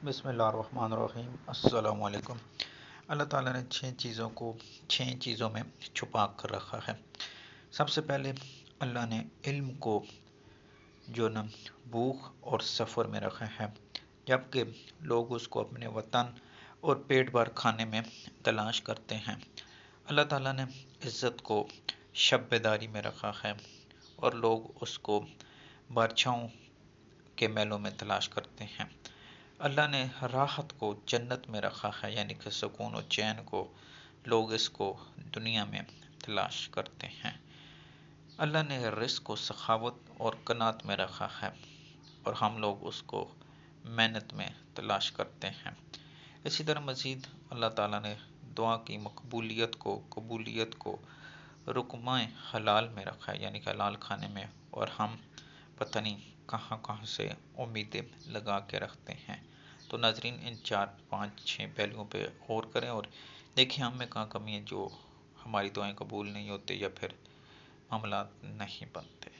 بسم اللہ الرحمن الرحیم، السلام علیکم۔ اللہ تعالیٰ نے چھ چیزوں میں چھپا کر رکھا ہے۔ سب سے پہلے اللہ نے علم کو جو نا بھوک اور سفر میں رکھا ہے، جبکہ لوگ اس کو اپنے وطن اور پیٹ بھر کھانے میں تلاش کرتے ہیں۔ اللہ تعالیٰ نے عزت کو شب بیداری میں رکھا ہے اور لوگ اس کو بادشاہوں کے محلوں میں تلاش کرتے ہیں۔ اللہ نے راحت کو جنت میں رکھا ہے، یعنی کہ سکون و چین کو لوگ اس کو دنیا میں تلاش کرتے ہیں۔ اللہ نے رزق کو سخاوت اور قناعت میں رکھا ہے اور ہم لوگ اس کو محنت میں تلاش کرتے ہیں۔ اسی طرح مزید اللہ تعالیٰ نے دعا کی قبولیت کو رقمۂ حلال میں رکھا ہے، یعنی کہ حلال کھانے میں، اور ہم پتہ نہیں کہاں سے امیدیں لگا کے رکھتے ہیں۔ تو ناظرین، ان 4 5 6 پہلوؤں پہ غور کریں اور دیکھیں ہم میں کہاں کمی ہے جو ہماری دعائیں قبول نہیں ہوتے یا پھر معاملات نہیں بنتے۔